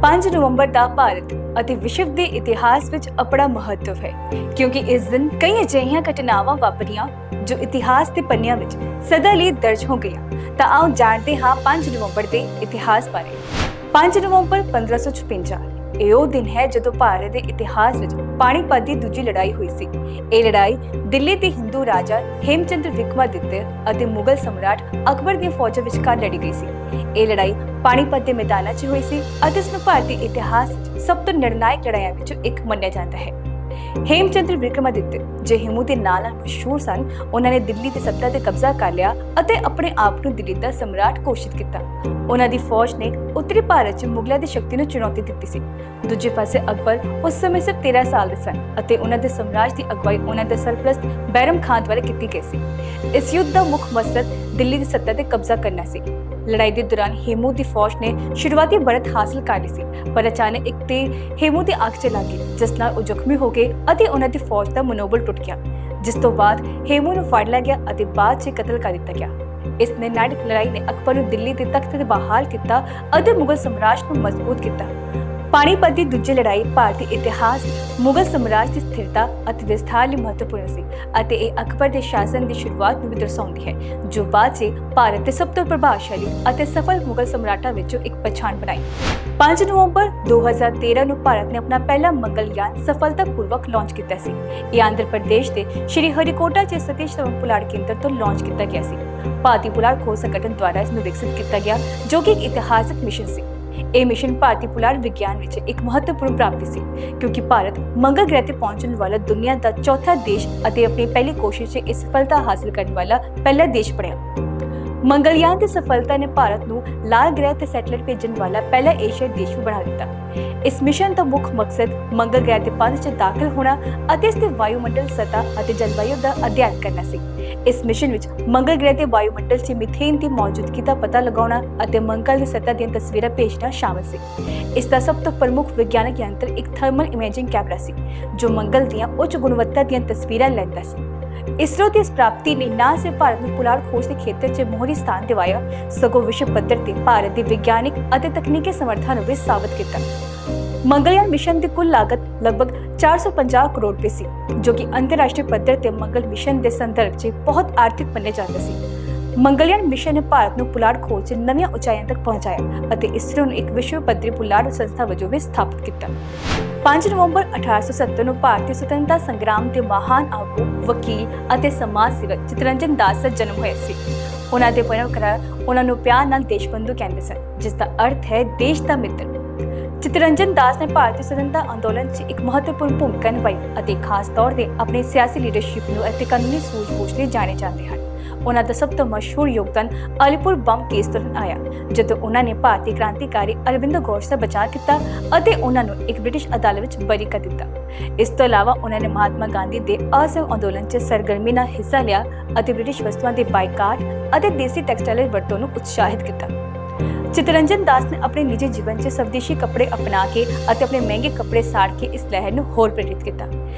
5 ਨਵੰਬਰ ਦਾ ਭਾਰਤ ਅਤੇ ਵਿਸ਼ਵ ਦੇ ਇਤਿਹਾਸ ਵਿੱਚ ਆਪਣਾ ਮਹੱਤਵ ਹੈ ਕਿਉਂਕਿ ਇਸ ਦਿਨ ਕਈ ਅਜਿਹੀਆਂ ਘਟਨਾਵਾਂ ਵਾਪਰੀਆਂ ਜੋ ਇਤਿਹਾਸ ਦੇ ਪੰਨਿਆਂ ਵਿੱਚ ਸਦਾ ਲਈ ਦਰਜ ਹੋ ਗਈਆਂ। ਤਾਂ ਆਓ ਜਾਣਦੇ ਹਾਂ 5 ਨਵੰਬਰ ਦੇ ਇਤਿਹਾਸ ਬਾਰੇ। 5 ਨਵੰਬਰ 1556 ਇਹ ਉਹ ਦਿਨ ਹੈ ਜਦੋਂ ਭਾਰਤ ਦੇ ਇਤਿਹਾਸ ਵਿੱਚ ਪਾਣੀਪਤ ਦੀ ਦੂਜੀ ਲੜਾਈ ਹੋਈ ਸੀ। ਇਹ ਲੜਾਈ ਦਿੱਲੀ ਦੇ ਹਿੰਦੂ ਰਾਜਾ ਹੇਮਚੰਦਰ ਵਿਕਰਮਾਦਿੱਤਿਆ ਅਤੇ ਮੁਗਲ ਸਮਰਾਟ ਅਕਬਰ ਦੀਆਂ ਫੌਜਾਂ ਵਿਚਕਾਰ ਲੜੀ ਗਈ ਸੀ। ਇਹ ਲੜਾਈ ਪਾਣੀਪਤ ਦੇ ਮੈਦਾਨਾਂ 'ਚ ਹੋਈ ਸੀ ਅਤੇ ਇਸ ਨੂੰ ਭਾਰਤੀ ਇਤਿਹਾਸ ਵਿੱਚ ਸਭ ਤੋਂ ਨਿਰਣਾਇਕ ਲੜਾਈਆਂ ਵਿੱਚੋਂ ਇੱਕ ਮੰਨਿਆ ਜਾਂਦਾ ਹੈ। ਹੇਮਚੰਦਰ ਵਿਕਰਮਾਦਿੱਤਿਆ ਜੋ ਹਿਮੂ ਦੇ ਨਾਲ ਮਸ਼ਹੂਰ ਸਨ, ਉਹਨਾਂ ਨੇ ਦਿੱਲੀ ਦੀ ਸੱਤਾ ਤੇ ਕਬਜ਼ਾ ਕਰ ਲਿਆ ਅਤੇ ਆਪਣੇ ਆਪ ਨੂੰ ਦਿੱਲੀ ਦਾ ਸਮਰਾਟ ਘੋਸ਼ਿਤ ਕੀਤਾ। ਉਹਨਾਂ ਦੀ ਫੌਜ ਨੇ ਉੱਤਰੀ ਭਾਰਤ 'ਚ ਮੁਗਲਾਂ ਦੀ ਸ਼ਕਤੀ ਨੂੰ ਚੁਣੌਤੀ ਦਿੱਤੀ ਸੀ। ਦੂਜੇ ਪਾਸੇ ਅਕਬਰ ਉਸ ਸਮੇਂ ਸਿਰਫ 13 ਸਾਲ ਦੇ ਸਨ ਅਤੇ ਉਹਨਾਂ ਦੇ ਸਾਮਰਾਜ ਦੀ ਅਗਵਾਈ ਉਹਨਾਂ ਦੇ ਸਰਪ੍ਰਸਤ ਬੈਰਮ ਖਾਨ ਦੁਆਰਾ ਕੀਤੀ ਗਈ ਸੀ। ਇਸ ਯੁੱਧ ਦਾ ਮੁੱਖ ਮਕਸਦ ਦਿੱਲੀ ਦੀ ਸੱਤਾ ਤੇ ਕਬਜ਼ਾ ਕਰਨਾ ਸੀ। ਲੜਾਈ ਦੇ ਦੌਰਾਨ ਹੇਮੂ ਦੀ ਫੌਜ ਨੇ ਸ਼ੁਰੂਆਤੀ बढ़त ਹਾਸਲ ਕਰ ਲਈ ਸੀ, ਪਰ ਅਚਾਨਕ ਇੱਕ ਤੀਰ ਹੇਮੂ ਦੀ ਅੱਖ 'ਚ ਲੱਗ ਗਿਆ, ਜਿਸ ਨਾਲ ਉਹ ਜ਼ਖਮੀ ਹੋ ਗਏ ਅਤੇ ਉਹਨਾਂ ਦੀ ਫੌਜ ਦਾ ਮਨੋਬਲ ਟੁੱਟ ਗਿਆ, ਜਿਸ ਤੋਂ ਬਾਅਦ ਹੇਮੂ ਨੂੰ ਫੜ ਲਿਆ ਗਿਆ ਅਤੇ ਬਾਅਦ 'ਚ ਕਤਲ ਕਰ ਦਿੱਤਾ ਗਿਆ। ਇਸ ਨਿਰਣਾਇਕ ਲੜਾਈ ਨੇ ਅਕਬਰ ਨੂੰ ਦਿੱਲੀ ਦੇ ਤਖਤ ਤੇ ਬਹਾਲ ਕੀਤਾ ਅਤੇ ਮੁਗਲ ਸਾਮਰਾਜ ਨੂੰ ਮਜ਼ਬੂਤ ਕੀਤਾ। ਪਾਣੀਪਤ ਦੀ ਦੂਜੀ ਲੜਾਈ ਭਾਰਤੀ ਇਤਿਹਾਸ ਵਿੱਚ ਮੁਗਲ ਸਾਮਰਾਜ ਦੀ ਸਥਿਰਤਾ ਅਤੇ ਵਿਸਥਾਰ ਲਈ ਮਹੱਤਵਪੂਰਨ ਸੀ ਅਤੇ ਇਹ ਅਕਬਰ ਦੇ ਸ਼ਾਸਨ ਦੀ ਸ਼ੁਰੂਆਤ ਨੂੰ ਵੀ ਦਰਸਾਉਂਦੀ ਹੈ, ਜੋ ਬਾਅਦ 'ਚ ਭਾਰਤ ਦੇ ਸਭ ਤੋਂ ਪ੍ਰਭਾਵਸ਼ਾਲੀ ਅਤੇ ਸਫਲ ਮੁਗਲ ਸਮਰਾਟਾਂ ਵਿੱਚੋਂ ਇੱਕ ਪਛਾਣ ਬਣਾਈ। 5 ਨਵੰਬਰ 2013 ਨੂੰ ਭਾਰਤ ਨੇ ਆਪਣਾ ਪਹਿਲਾ ਮੰਗਲਯਾਨ ਸਫਲਤਾਪੂਰਵਕ ਲਾਂਚ ਕੀਤਾ ਸੀ। ਇਹ ਆਂਧਰ ਪ੍ਰਦੇਸ਼ ਦੇ ਸ਼੍ਰੀ ਹਰੀਕੋਟਾ 'ਚ ਸਤੀਸ਼ ਧਵਨ ਪੁਲਾੜ ਕੇਂਦਰ ਤੋਂ ਲਾਂਚ ਕੀਤਾ ਗਿਆ ਸੀ। ਭਾਰਤੀ ਪੁਲਾੜ ਖੋਜ ਸੰਗਠਨ ਦੁਆਰਾ ਇਸ ਨੂੰ ਵਿਕਸਿਤ ਕੀਤਾ ਗਿਆ, ਜੋ ਕਿ ਇੱਕ ਇਤਿਹਾਸਕ ਮਿਸ਼ਨ ਸੀ। ਇਹ ਮਿਸ਼ਨ ਭਾਰਤੀ ਪੁਲਾੜ ਵਿਗਿਆਨ ਵਿੱਚ ਇੱਕ ਮਹੱਤਵਪੂਰਨ ਪ੍ਰਾਪਤੀ ਸੀ, ਕਿਉਂਕਿ ਭਾਰਤ ਮੰਗਲ ਗ੍ਰਹਿ ਤੇ ਪਹੁੰਚਣ ਵਾਲਾ ਦੁਨੀਆ ਦਾ ਚੌਥਾ ਦੇਸ਼ ਅਤੇ ਆਪਣੀ ਪਹਿਲੀ ਕੋਸ਼ਿਸ਼ 'ਚ ਇਹ ਸਫਲਤਾ ਹਾਸਲ ਕਰਨ ਵਾਲਾ ਪਹਿਲਾ ਦੇਸ਼ ਬਣਿਆ। ਮੰਗਲਯਾਨ ਦੀ ਸਫਲਤਾ ਨੇ ਭਾਰਤ ਨੂੰ ਲਾਲ ਗ੍ਰਹਿ ਤੇ ਸੈਟੇਲਾਈਟ ਭੇਜਣ ਵਾਲਾ ਪਹਿਲਾ ਏਸ਼ੀਆਈ ਦੇਸ਼ ਵੀ ਬਣਾ ਦਿੱਤਾ। ਇਸ ਮਿਸ਼ਨ ਦਾ ਮੁੱਖ ਮਕਸਦ ਮੰਗਲ ਗ੍ਰਹਿ ਦੇ ਪੰਧ 'ਚ ਦਾਖਲ ਹੋਣਾ ਅਤੇ ਇਸ ਦੇ ਵਾਯੂਮੰਡਲ ਸਤਹ ਅਤੇ ਜਲਵਾਯੂ ਦਾ ਅਧਿਐਨ ਕਰਨਾ ਸੀ। ਇਸ ਮਿਸ਼ਨ ਵਿੱਚ ਮੰਗਲ ਗ੍ਰਹਿ ਦੇ ਵਾਯੂਮੰਡਲ 'ਚ ਮੀਥੇਨ ਦੀ ਮੌਜੂਦਗੀ ਦਾ ਪਤਾ ਲਗਾਉਣਾ ਅਤੇ ਮੰਗਲ ਦੀ ਸਤਹ ਦੀਆਂ ਤਸਵੀਰਾਂ ਭੇਜਣਾ ਸ਼ਾਮਲ ਸੀ। ਇਸ ਦਾ ਸਭ ਤੋਂ ਪ੍ਰਮੁੱਖ ਵਿਗਿਆਨਕ ਯੰਤਰ ਇੱਕ ਥਰਮਲ ਇਮੇਜਿੰਗ ਕੈਮਰਾ ਸੀ, ਜੋ ਮੰਗਲ ਦੀਆਂ ਉੱਚ ਗੁਣਵੱਤਾ ਦੀਆਂ ਤਸਵੀਰਾਂ ਲੈਂਦਾ ਸੀ। ਇਸਰੋ ਦੀ ਇਸ ਪ੍ਰਾਪਤੀ ਨੇ ਨਾ ਸਿਰਫ ਭਾਰਤ ਨੂੰ ਪੁਲਾੜ ਖੋਜ ਦੇ ਖੇਤਰ 'ਚ ਮੋਹਰੀ ਸਥਾਨ ਦਿਵਾਇਆ, ਸਗੋਂ ਵਿਸ਼ਵ ਪੱਧਰ ਤੇ ਭਾਰਤ ਦੀ ਵਿਗਿਆਨਿਕ ਅਤੇ ਤਕਨੀਕੀ ਸਮਰੱਥਾ ਨੂੰ ਵੀ ਸਾਬਤ ਕੀਤਾ। ਮੰਗਲਯਾਨ ਮਿਸ਼ਨ ਦੀ ਕੁੱਲ ਲਾਗਤ ਲਗਭਗ 450 ਕਰੋੜ ਰੁਪਏ ਸੀ, ਜੋ ਕਿ ਅੰਤਰਰਾਸ਼ਟਰੀ ਪੱਧਰ ਤੇ ਮੰਗਲ ਮਿਸ਼ਨ ਦੇ ਸੰਦਰਭ 'ਚ ਬਹੁਤ ਆਰਥਿਕ ਮੰਨਿਆ ਜਾਂਦਾ ਸੀ। ਮੰਗਲਯਾਨ ਮਿਸ਼ਨ ਨੇ ਭਾਰਤ ਨੂੰ ਪੁਲਾੜ ਖੋਜ 'ਚ ਨਵੀਆਂ ਉਚਾਈਆਂ ਤੱਕ ਪਹੁੰਚਾਇਆ ਅਤੇ ਇਸਰੋ ਨੂੰ ਇੱਕ ਵਿਸ਼ਵ ਪੱਧਰੀ ਪੁਲਾੜ ਸੰਸਥਾ ਵਜੋਂ ਵੀ ਸਥਾਪਿਤ ਕੀਤਾ। 5 ਨਵੰਬਰ 1870 ਨੂੰ ਭਾਰਤੀ ਸੁਤੰਤਰਤਾ ਸੰਗਰਾਮ ਦੇ ਮਹਾਨ ਆਗੂ, ਵਕੀਲ ਅਤੇ ਸਮਾਜ ਸੇਵਕ ਚਿਤਰੰਜਨ ਦਾਸ ਦਾ ਜਨਮ ਹੋਇਆ ਸੀ। ਉਹਨਾਂ ਦੇ ਪਰਿਵਾਰ ਉਹਨਾਂ ਨੂੰ ਪਿਆਰ ਨਾਲ ਦੇਸ਼ਬੰਧੂ ਕਹਿੰਦੇ ਸਨ, ਜਿਸ ਦਾ ਅਰਥ ਹੈ ਦੇਸ਼ ਦਾ ਮਿੱਤਰ। ਚਿਤਰੰਜਨ ਦਾਸ ਨੇ ਭਾਰਤੀ ਸੁਤੰਤਰਤਾ ਅੰਦੋਲਨ 'ਚ ਇੱਕ ਮਹੱਤਵਪੂਰਨ ਭੂਮਿਕਾ ਨਿਭਾਈ ਅਤੇ ਖਾਸ ਤੌਰ ਤੇ ਆਪਣੀ ਸਿਆਸੀ ਲੀਡਰਸ਼ਿਪ ਨੂੰ ਅਤੇ ਕਾਨੂੰਨੀ ਸੂਝ-ਬੂਝ ਲਈ ਜਾਣੇ ਜਾਂਦੇ ਹਨ। ਉਹਨਾਂ ਦਾ ਸਭ ਤੋਂ ਮਸ਼ਹੂਰ ਯੋਗਦਾਨ ਅਲੀਪੁਰ ਬੰਬ ਕੇਸ ਦੌਰਾਨ ਆਇਆ, ਜਦੋਂ ਉਹਨਾਂ ਨੇ ਭਾਰਤੀ ਕ੍ਰਾਂਤੀਕਾਰੀ ਅਰਵਿੰਦੋ ਘੋਸ਼ ਦਾ ਬਚਾਅ ਕੀਤਾ ਅਤੇ ਉਹਨਾਂ ਨੂੰ ਇੱਕ ਬ੍ਰਿਟਿਸ਼ ਅਦਾਲਤ ਵਿੱਚ ਬਰੀ ਕਰ ਦਿੱਤਾ। ਇਸ ਤੋਂ ਇਲਾਵਾ ਉਹਨਾਂ ਨੇ ਮਹਾਤਮਾ ਗਾਂਧੀ ਦੇ ਅਸਹਿਯੋਗ ਅੰਦੋਲਨ 'ਚ ਸਰਗਰਮੀ ਨਾਲ ਹਿੱਸਾ ਲਿਆ ਅਤੇ ਬ੍ਰਿਟਿਸ਼ ਵਸਤੂਆਂ ਦੇ ਬਾਈਕਾਟ ਅਤੇ ਦੇਸੀ ਟੈਕਸਟਾਈਲ ਵਰਤੋਂ ਨੂੰ ਉਤਸ਼ਾਹਿਤ ਕੀਤਾ। ਚਿਤਰੰਜਨ ਦਾਸ ਨੇ ਆਪਣੇ ਨਿੱਜੀ ਜੀਵਨ 'ਚ ਸਵਦੇਸ਼ੀ ਕੱਪੜੇ ਅਪਣਾ ਕੇ ਅਤੇ ਆਪਣੇ ਮਹਿੰਗੇ ਕੱਪੜੇ ਸਾੜ ਕੇ ਇਸ ਲਹਿਰ ਨੂੰ ਹੋਰ ਪ੍ਰੇਰਿਤ ਕੀਤਾ।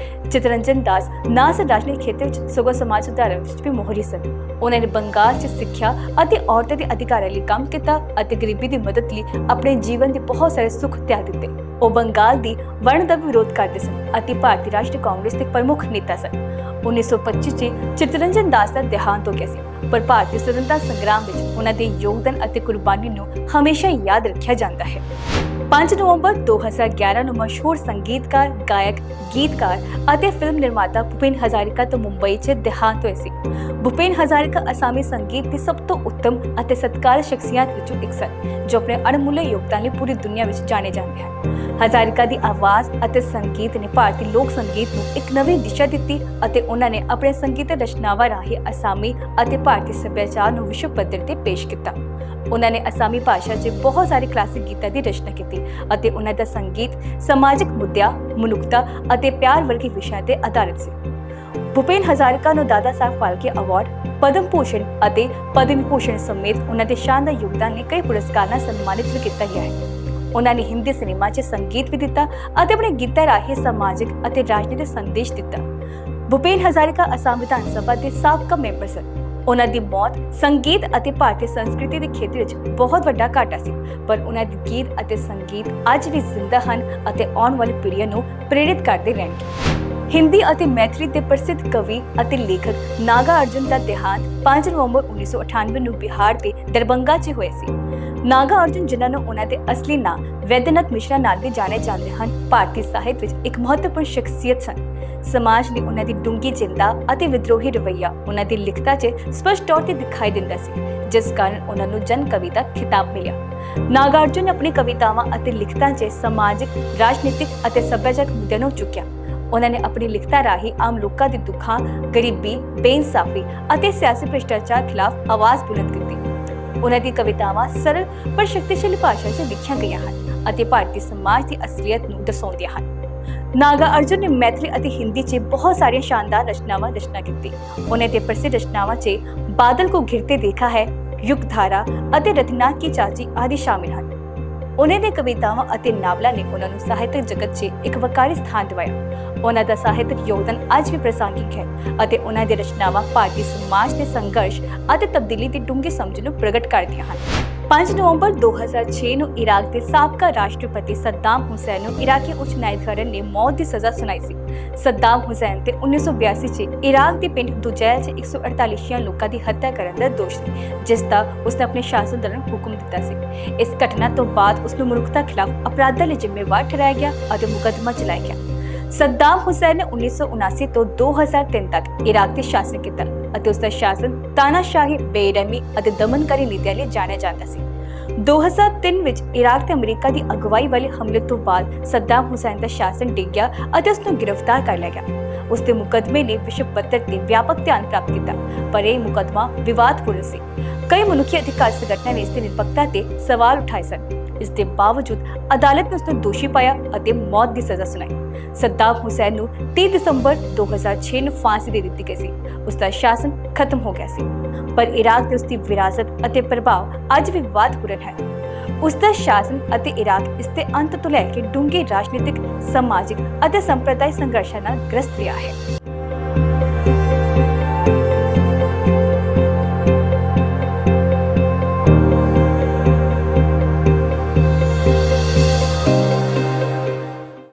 ਚਿਤਰੰਜਨ ਦਾਸ ਨਾ ਸਿਰਫ ਰਾਜਨੀਤਿਕ ਖੇਤਰ ਵਿੱਚ ਸਗੋਂ ਸਮਾਜ ਸੁਧਾਰ ਵਿੱਚ ਵੀ ਮੋਹਰੀ ਸਨ। ਉਹਨਾਂ ਨੇ ਬੰਗਾਲ 'ਚ ਸਿੱਖਿਆ ਅਤੇ ਔਰਤਾਂ ਦੇ ਅਧਿਕਾਰਾਂ ਲਈ ਕੰਮ ਕੀਤਾ ਅਤੇ ਗਰੀਬੀ ਦੀ ਮਦਦ ਲਈ ਆਪਣੇ ਜੀਵਨ ਦੇ ਬਹੁਤ ਸਾਰੇ ਸੁੱਖ ਤਿਆਗ ਦਿੱਤੇ। ਉਹ ਬੰਗਾਲ ਦੀ ਵਰਣ ਦਾ ਵਿਰੋਧ ਕਰਦੇ ਸਨ ਅਤੇ ਭਾਰਤੀ ਰਾਸ਼ਟਰੀ ਕਾਂਗਰਸ ਦੇ ਪ੍ਰਮੁੱਖ ਨੇਤਾ ਸਨ। 1925 'ਚ ਚਿਤਰੰਜਨ ਦਾਸ ਦਾ ਦੇਹਾਂਤ ਹੋ ਗਿਆ ਸੀ, ਪਰ ਭਾਰਤੀ ਸੁਤੰਤਰਤਾ ਸੰਗਰਾਮ ਵਿੱਚ ਉਹਨਾਂ ਦੇ ਯੋਗਦਾਨ ਅਤੇ ਕੁਰਬਾਨੀ ਨੂੰ ਹਮੇਸ਼ਾ ਯਾਦ ਰੱਖਿਆ ਜਾਂਦਾ ਹੈ। 5 ਨਵੰਬਰ 2011 ਨੂੰ ਮਸ਼ਹੂਰ ਸੰਗੀਤਕਾਰ, ਗਾਇਕ, ਗੀਤਕਾਰ ਅਤੇ ਫਿਲਮ ਨਿਰਮਾਤਾ ਭੁਪੇਨ ਹਜ਼ਾਰਿਕਾ ਤੋਂ ਮੁੰਬਈ 'ਚ ਦੇਹਾਂਤ ਹੋਇਆ ਸੀ। ਭੁਪੇਨ ਹਜ਼ਾਰਿਕਾ ਅਸਾਮੀ ਸੰਗੀਤ ਦੀ ਸਭ ਤੋਂ ਉੱਤਮ ਅਤੇ ਸਤਿਕਾਰਯੋਗ ਸ਼ਖਸੀਅਤ ਵਿੱਚੋਂ ਇੱਕ ਸਨ, ਜੋ ਆਪਣੇ ਅਣਮੁੱਲੇ ਯੋਗਦਾਨ ਲਈ ਪੂਰੀ ਦੁਨੀਆ ਵਿੱਚ ਜਾਣੇ ਜਾਂਦੇ ਹਨ। ਹਜ਼ਾਰਿਕਾ ਦੀ ਆਵਾਜ਼ ਅਤੇ ਸੰਗੀਤ ਨੇ ਭਾਰਤੀ ਲੋਕ ਸੰਗੀਤ ਨੂੰ ਇੱਕ ਨਵੀਂ ਦਿਸ਼ਾ ਦਿੱਤੀ ਅਤੇ ਉਹਨਾਂ ਨੇ ਆਪਣੇ ਸੰਗੀਤਕ ਰਚਨਾਵਾਂ ਰਾਹੀਂ ਅਸਾਮੀ ਅਤੇ ਭਾਰਤੀ ਸੱਭਿਆਚਾਰ ਨੂੰ ਵਿਸ਼ਵ ਪੱਧਰ ਤੇ ਪੇਸ਼ ਕੀਤਾ। ਉਹਨਾਂ ਨੇ ਅਸਾਮੀ ਭਾਸ਼ਾ 'ਚ ਬਹੁਤ ਸਾਰੇ ਕਲਾਸਿਕ ਗੀਤਾਂ ਦੀ ਰਚਨਾ ਕੀਤੀ ਅਤੇ ਉਹਨਾਂ ਦਾ ਸੰਗੀਤ ਸਮਾਜਿਕ ਮੁੱਦਿਆਂ, ਮਨੁੱਖਤਾ ਅਤੇ ਪਿਆਰ ਵਰਗੇ ਵਿਸ਼ਿਆਂ ਤੇ ਆਧਾਰਿਤ ਸੀ। ਭੁਪੇਨ ਹਜ਼ਾਰਿਕਾ ਨੂੰ ਦਾਦਾ ਸਾਹਿਬ ਫਾਲਕੇ ਅਵਾਰਡ, ਪਦਮ ਭੂਸ਼ਣ ਅਤੇ ਪਦਮ ਵਿਭੂਸ਼ਣ ਸਮੇਤ ਉਹਨਾਂ ਦੇ ਸ਼ਾਨਦਾਰ ਯੋਗਦਾਨ ਲਈ ਕਈ ਪੁਰਸਕਾਰਾਂ ਨਾਲ ਸਨਮਾਨਿਤ ਵੀ ਕੀਤਾ ਗਿਆ ਹੈ। ਉਹਨਾਂ ਨੇ ਹਿੰਦੀ ਸਿਨੇਮਾ 'ਚ ਸੰਗੀਤ ਵੀ ਦਿੱਤਾ ਅਤੇ ਆਪਣੇ ਗੀਤਾਂ ਰਾਹੀਂ ਸਮਾਜਿਕ ਅਤੇ ਰਾਜਨੀਤਿਕ ਸੰਦੇਸ਼ ਦਿੱਤਾ। ਭੁਪੇਨ ਹਜ਼ਾਰਿਕਾ ਅਸਾਮ ਵਿਧਾਨ ਸਭਾ ਦੇ ਸਾਬਕਾ ਮੈਂਬਰ ਸਨ। ਉਹਨਾਂ ਦੀ ਮੌਤ ਸੰਗੀਤ ਅਤੇ ਭਾਰਤੀ ਸੰਸਕ੍ਰਿਤੀ ਦੇ ਖੇਤਰ ਵਿੱਚ ਬਹੁਤ ਵੱਡਾ ਘਾਟਾ ਸੀ, ਪਰ ਉਹਨਾਂ ਦੇ ਗੀਤ ਅਤੇ ਸੰਗੀਤ ਅੱਜ ਵੀ ਜ਼ਿੰਦਾ ਹਨ ਅਤੇ ਆਉਣ ਵਾਲੀ ਪੀੜ੍ਹੀਆਂ ਨੂੰ ਪ੍ਰੇਰਿਤ ਕਰਦੇ ਰਹਿਣਗੇ। ਹਿੰਦੀ ਅਤੇ ਮੈਥਿਲੀ ਦੇ ਪ੍ਰਸਿੱਧ ਕਵੀ ਅਤੇ ਲੇਖਕ ਨਾਗਾ ਅਰਜੁਨ ਦਾ ਦੇਹਾਂਤ 5 ਨਵੰਬਰ 1998 ਨੂੰ ਬਿਹਾਰ ਦੇ ਦਰਭੰਗਾ 'ਚ ਹੋਇਆ ਸੀ। ਨਾਗਾ ਅਰਜੁਨ, ਜਿਨ੍ਹਾਂ ਨੂੰ ਉਹਨਾਂ ਦੇ ਅਸਲੀ ਨਾਮ ਵੈਦਨਾਥ ਮਿਸ਼ਰਾ ਨਾਲ ਵੀ ਜਾਣੇ ਜਾਂਦੇ ਹਨ, ਭਾਰਤੀ ਸਾਹਿਤ ਵਿੱਚ ਇੱਕ ਮਹੱਤਵਪੂਰਨ ਸ਼ਖਸੀਅਤ ਸਨ। ਸਮਾਜ ਲਈ ਉਹਨਾਂ ਦੀ ਡੂੰਘੀ ਚਿੰਤਾ ਅਤੇ ਵਿਦਰੋਹੀ ਰਵੱਈਆ ਉਹਨਾਂ ਦੀ ਲਿਖਤਾਂ 'ਚ ਸਪਸ਼ਟ ਤੌਰ ਤੇ ਦਿਖਾਈ ਦਿੰਦਾ ਸੀ, ਜਿਸ ਕਾਰਨ ਉਹਨਾਂ ਨੂੰ ਜਨ ਕਵੀ ਦਾ ਖਿਤਾਬ ਮਿਲਿਆ। ਨਾਗਾ ਅਰਜੁਨ ਨੇ ਆਪਣੀ ਕਵਿਤਾਵਾਂ ਅਤੇ ਲਿਖਤਾਂ 'ਚ ਸਮਾਜਿਕ, ਰਾਜਨੀਤਿਕ ਅਤੇ ਸੱਭਿਆਚਾਰਕ ਮੁੱਦਿਆਂ ਨੂੰ ਚੁੱਕਿਆ। ਉਹਨਾਂ ਨੇ ਆਪਣੀ ਲਿਖਤਾਂ ਰਾਹੀਂ ਆਮ ਲੋਕਾਂ ਦੇ ਦੁੱਖਾਂ, ਗਰੀਬੀ, ਬੇਇਨਸਾਫੀ ਅਤੇ ਸਿਆਸੀ ਭ੍ਰਿਸ਼ਟਾਚਾਰ ਖਿਲਾਫ ਆਵਾਜ਼ ਬੁਲੰਦ ਕੀਤੀ। ਉਹਨਾਂ ਦੀ ਕਵਿਤਾਵਾਂ ਸਰਲ ਪਰ ਸ਼ਕਤੀਸ਼ਾਲੀ ਭਾਸ਼ਾ 'ਚ ਲਿਖੀਆਂ ਗਈਆਂ ਹਨ ਅਤੇ ਭਾਰਤੀ ਸਮਾਜ ਦੀ ਅਸਲੀਅਤ ਨੂੰ ਦਰਸਾਉਂਦੀਆਂ ਹਨ। ਨਾਗਾ ਅਰਜੁਨ ਨੇ ਮੈਥਿਲੀ ਅਤੇ ਹਿੰਦੀ 'ਚ ਬਹੁਤ ਸਾਰੀਆਂ ਸ਼ਾਨਦਾਰ ਰਚਨਾਵਾਂ ਰਚਨਾ ਕੀਤੀ। ਉਹਨਾਂ ਦੇ ਪ੍ਰਸਿੱਧ ਰਚਨਾਵਾਂ 'ਚ ਬਾਦਲ ਕੋ ਘਿਰਤੇ ਦੇਖਾ ਹੈ, ਯੁਗਧਾਰਾ ਅਤੇ ਰਤਨਾਕ ਕੀ ਚਾਚੀ ਆਦਿ ਸ਼ਾਮਿਲ ਹਨ। ਉਹਨਾਂ ਦੇ ਕਵਿਤਾਵਾਂ ਅਤੇ ਨਾਵਲਾਂ ਨੇ ਉਹਨਾਂ ਨੂੰ ਸਾਹਿਤਕ ਜਗਤ 'ਚ ਇੱਕ ਵੱਖਰਾ ਸਥਾਨ ਦਿਵਾਇਆ। ਉਹਨਾਂ ਦਾ ਸਾਹਿਤਕ ਯੋਗਦਾਨ ਅੱਜ ਵੀ ਪ੍ਰਾਸੰਗਿਕ ਹੈ ਅਤੇ ਉਹਨਾਂ ਦੀਆਂ ਰਚਨਾਵਾਂ ਭਾਰਤੀ ਸਮਾਜ ਦੇ ਸੰਘਰਸ਼ ਅਤੇ ਤਬਦੀਲੀ ਦੀ ਡੂੰਘੀ ਸਮਝ ਨੂੰ ਪ੍ਰਗਟ ਕਰਦੀਆਂ ਹਨ। 5 ਨਵੰਬਰ 2006 ਨੂੰ ਇਰਾਕ ਦੇ ਸਾਬਕਾ ਰਾਸ਼ਟਰਪਤੀ ਸੱਦਾਮ ਹੁਸੈਨ ਨੂੰ ਇਰਾਕੀ ਉੱਚ ਨਿਆਇਕਾਰ ਨੇ ਮੌਤ ਦੀ ਸਜ਼ਾ ਸੁਣਾਈ ਸੀ। ਸੱਦਾਮ ਹੁਸੈਨ ਤੇ 1982 'ਚ ਇਰਾਕ ਦੇ ਪਿੰਡ ਦੁਜੈਲ 'ਚ 148 ਲੋਕਾਂ ਦੀ ਹੱਤਿਆ ਕਰਨ ਦਾ ਦੋਸ਼ ਸੀ, ਜਿਸ ਦਾ ਉਸਨੇ ਆਪਣੇ ਸ਼ਾਸਨ ਦੌਰਾਨ ਹੁਕਮ ਦਿੱਤਾ ਸੀ। ਇਸ ਘਟਨਾ ਤੋਂ ਬਾਅਦ ਉਸ ਨੂੰ ਮਨੁੱਖਤਾ ਖਿਲਾਫ ਅਪਰਾਧਾਂ ਲਈ ਜ਼ਿੰਮੇਵਾਰ ਠਹਿਰਾਇਆ ਗਿਆ ਅਤੇ ਮੁਕੱਦਮਾ ਚਲਾਇਆ ਗਿਆ। ਸੱਦਾਮ ਹੁਸੈਨ ਨੇ 1979 ਤੋਂ 2003 ਤੱਕ ਇਰਾਕ ਤੇ ਸ਼ਾਸਨ ਕੀਤਾ ਅਤੇ ਉਸ ਦਾ ਸ਼ਾਸਨ ਤਾਨਾਸ਼ਾਹੀ, ਬੇਰਹਿਮੀ ਅਤੇ ਦਮਨਕਾਰੀ ਨੀਤੀਆਂ ਲਈ ਜਾਣਿਆ ਜਾਂਦਾ ਸੀ। 2003 ਵਿੱਚ ਇਰਾਕ ਤੇ ਅਮਰੀਕਾ ਦੀ ਅਗਵਾਈ ਵਾਲੇ ਹਮਲੇ ਤੋਂ ਬਾਅਦ ਸੱਦਾਮ ਹੁਸੈਨ ਦਾ ਸ਼ਾਸਨ ਡਿੱਗ ਗਿਆ ਅਤੇ ਉਸ ਨੂੰ ਗ੍ਰਿਫਤਾਰ ਕਰ ਲਿਆ ਗਿਆ। ਉਸ ਦੇ ਮੁਕੱਦਮੇ ਨੇ ਵਿਸ਼ਵ ਪੱਧਰ ਤੇ ਵਿਆਪਕ ਧਿਆਨ ਪ੍ਰਾਪਤ ਕੀਤਾ, ਪਰ ਇਹ ਮੁਕੱਦਮਾ ਵਿਵਾਦਪੂਰਨ ਸੀ। ਕਈ ਮਨੁੱਖੀ ਅਧਿਕਾਰ ਸੰਗਠਨਾਂ ਨੇ ਇਸ ਦੀ ਨਿਰਪੱਖਤਾ ਤੇ ਸਵਾਲ ਉਠਾਏ ਸਨ। ਇਸ ਦੇ ਬਾਵਜੂਦ ਅਦਾਲਤ ਨੇ ਉਸ ਨੂੰ ਦੋਸ਼ੀ ਪਾਇਆ ਅਤੇ ਮੌਤ ਦੀ ਸਜ਼ਾ ਸੁਣਾਈ। ਸੱਦਾਮ ਹੁਸੈਨ ਨੂੰ 30 ਦਸੰਬਰ 2006 ਨੂੰ ਫਾਂਸੀ ਦੇ ਦਿੱਤੀ ਗਈ ਸੀ। ਉਸ ਦਾ ਸ਼ਾਸਨ ਖਤਮ ਹੋ ਗਿਆ ਸੀ, ਪਰ ਇਰਾਕ ਤੇ ਉਸ ਦੀ ਵਿਰਾਸਤ ਅਤੇ ਪ੍ਰਭਾਵ ਅੱਜ ਵੀ ਵਿਵਾਦਪੂਰਨ ਹੈ। ਉਸ ਦਾ ਸ਼ਾਸਨ ਅਤੇ ਇਰਾਕ ਇਸ ਦੇ ਅੰਤ ਤੋਂ ਲੈ ਕੇ ਡੂੰਘੇ ਰਾਜਨੀਤਿਕ, ਸਮਾਜਿਕ ਅਤੇ ਸੰਪਰਦਾਇ ਸੰਘਰਸ਼ਾਂ ਨਾਲ ਗ੍ਰਸਤ ਰਿਹਾ ਹੈ।